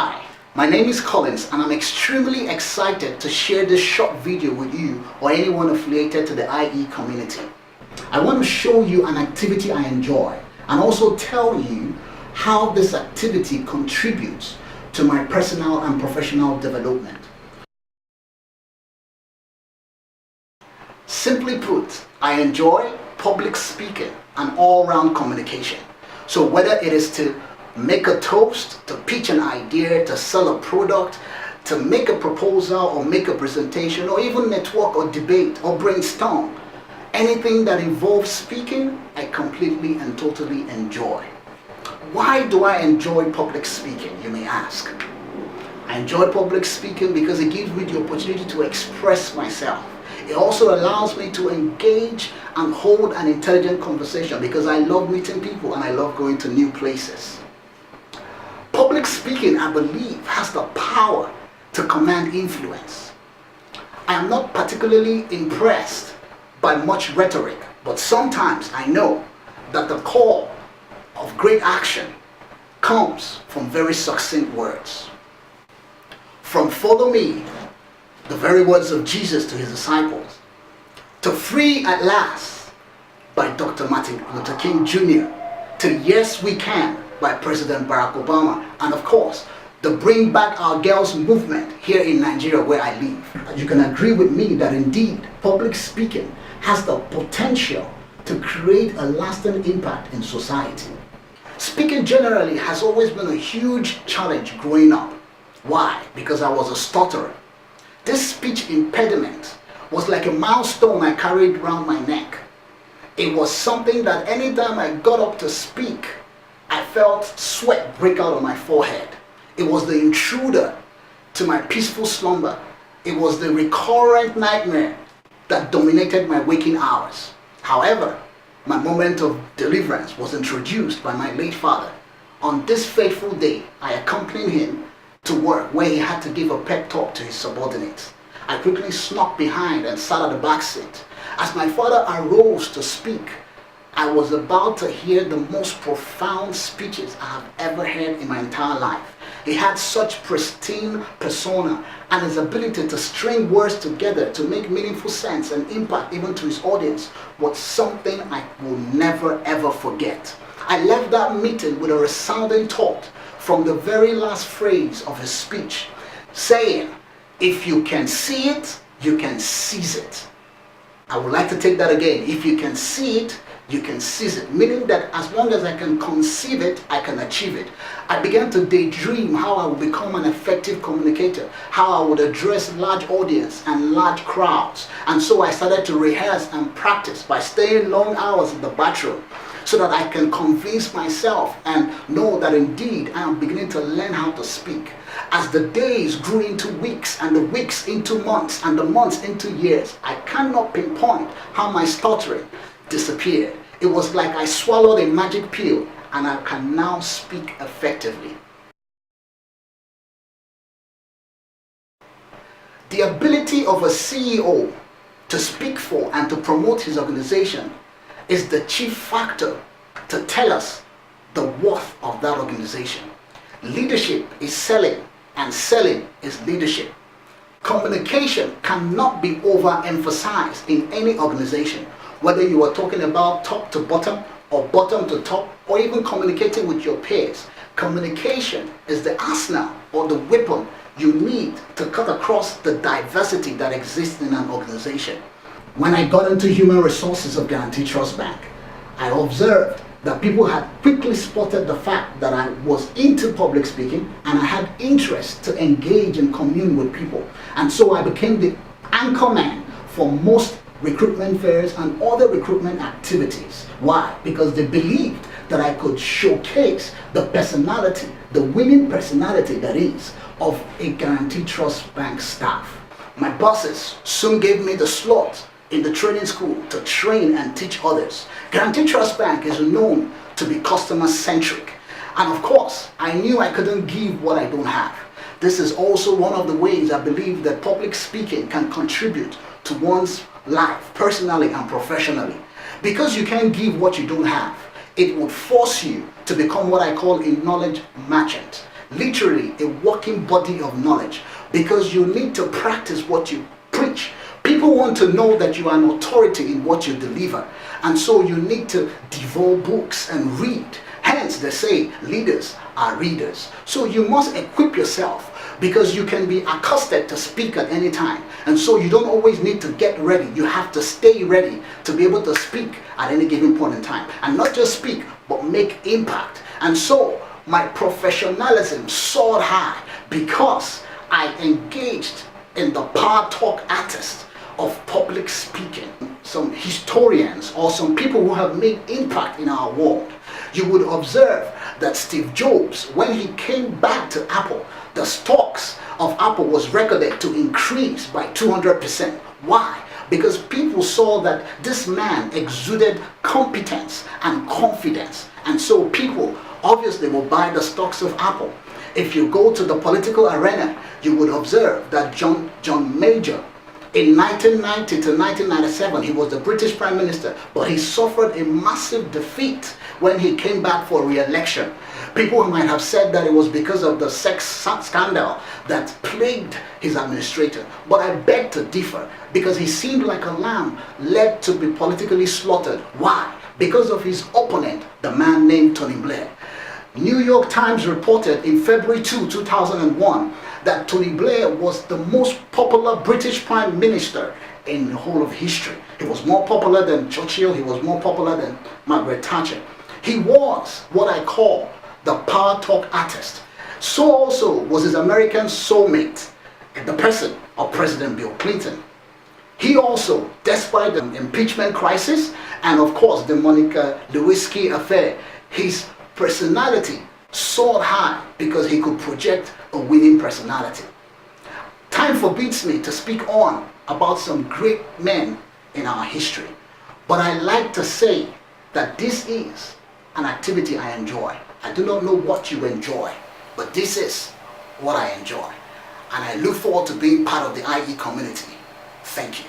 Hi, my name is Collins and I'm extremely excited to share this short video with you or anyone affiliated to the IE community. I want to show you an activity I enjoy and also tell you how this activity contributes to my personal and professional development. Simply put, I enjoy public speaking and all-round communication. So whether it is to make a toast, to pitch an idea, to sell a product, to make a proposal or make a presentation, or even network or debate or brainstorm, anything that involves speaking, I completely and totally enjoy. Why do I enjoy public speaking, you may ask? I enjoy public speaking because it gives me the opportunity to express myself. It also allows me to engage and hold an intelligent conversation because I love meeting people and I love going to new places. Public speaking, I believe, has the power to command influence. I am not particularly impressed by much rhetoric, but sometimes I know that the call of great action comes from very succinct words. From "follow me," the very words of Jesus to his disciples, to "free at last" by Dr. Martin Luther King Jr., to "yes we can" by President Barack Obama, and of course, the Bring Back Our Girls movement here in Nigeria where I live. You can agree with me that indeed public speaking has the potential to create a lasting impact in society. Speaking generally has always been a huge challenge growing up. Why? Because I was a stutterer. This speech impediment was like a milestone I carried around my neck. It was something that anytime I got up to speak, I felt sweat break out on my forehead. It was the intruder to my peaceful slumber. It was the recurrent nightmare that dominated my waking hours. However, my moment of deliverance was introduced by my late father. On this fateful day, I accompanied him to work where he had to give a pep talk to his subordinates. I quickly snuck behind and sat at the back seat. As my father arose to speak, I was about to hear the most profound speeches I have ever heard in my entire life. He had such pristine persona, and his ability to string words together to make meaningful sense and impact even to his audience was something I will never ever forget. I left that meeting with a resounding thought from the very last phrase of his speech, saying, "If you can see it, you can seize it." I would like to take that again. If you can see it, you can seize it, meaning that as long as I can conceive it, I can achieve it. I began to daydream how I would become an effective communicator, how I would address large audience and large crowds. And so I started to rehearse and practice by staying long hours in the bathroom so that I can convince myself and know that indeed I am beginning to learn how to speak. As the days grew into weeks and the weeks into months and the months into years, I cannot pinpoint how my stuttering disappeared. It was like I swallowed a magic pill and I can now speak effectively. The ability of a CEO to speak for and to promote his organization is the chief factor to tell us the worth of that organization. Leadership is selling and selling is leadership. Communication cannot be overemphasized in any organization. Whether you are talking about top to bottom or bottom to top or even communicating with your peers, communication is the arsenal or the weapon you need to cut across the diversity that exists in an organization. When I got into human resources of Guarantee Trust Bank, I observed that people had quickly spotted the fact that I was into public speaking and I had interest to engage and commune with people. And so I became the anchor man for most recruitment fairs and other recruitment activities. Why? Because they believed that I could showcase the personality, the winning personality that is, of a Guarantee Trust Bank staff. My bosses soon gave me the slot in the training school to train and teach others. Guarantee Trust Bank is known to be customer-centric. And of course, I knew I couldn't give what I don't have. This is also one of the ways I believe that public speaking can contribute to one's life, personally and professionally. Because you can't give what you don't have, it would force you to become what I call a knowledge merchant. literally a walking body of knowledge, because you need to practice what you preach. People want to know that you are an authority in what you deliver, and so you need to devour books and read. Hence they say leaders are readers. So you must equip yourself, because you can be accosted to speak at any time, and so you don't always need to get ready. You have to stay ready to be able to speak at any given point in time, and not just speak but make impact. And so my professionalism soared high because I engaged in the power talk artist of public speaking. Some historians or some people who have made impact in our world, you would observe that Steve Jobs, when he came back to Apple, the stocks of Apple was recorded to increase by 200%. Why? Because people saw that this man exuded competence and confidence, and so people obviously will buy the stocks of Apple. If you go to the political arena, you would observe that John Major, in 1990 to 1997, he was the British Prime Minister, but he suffered a massive defeat when he came back for re-election. People might have said that it was because of the sex scandal that plagued his administration, but I beg to differ, because he seemed like a lamb led to be politically slaughtered. Why? Because of his opponent, the man named Tony Blair. New York Times reported in February 2, 2001, that Tony Blair was the most popular British Prime Minister in the whole of history. He was more popular than Churchill, he was more popular than Margaret Thatcher. He was what I call the power talk artist. So also was his American soulmate, the person of President Bill Clinton. He also, despite the impeachment crisis and of course the Monica Lewinsky affair, his personality soared high because he could project a winning personality. Time forbids me to speak on about some great men in our history, but I like to say that this is an activity I enjoy. I do not know what you enjoy, but this is what I enjoy, and I look forward to being part of the IE community. Thank you.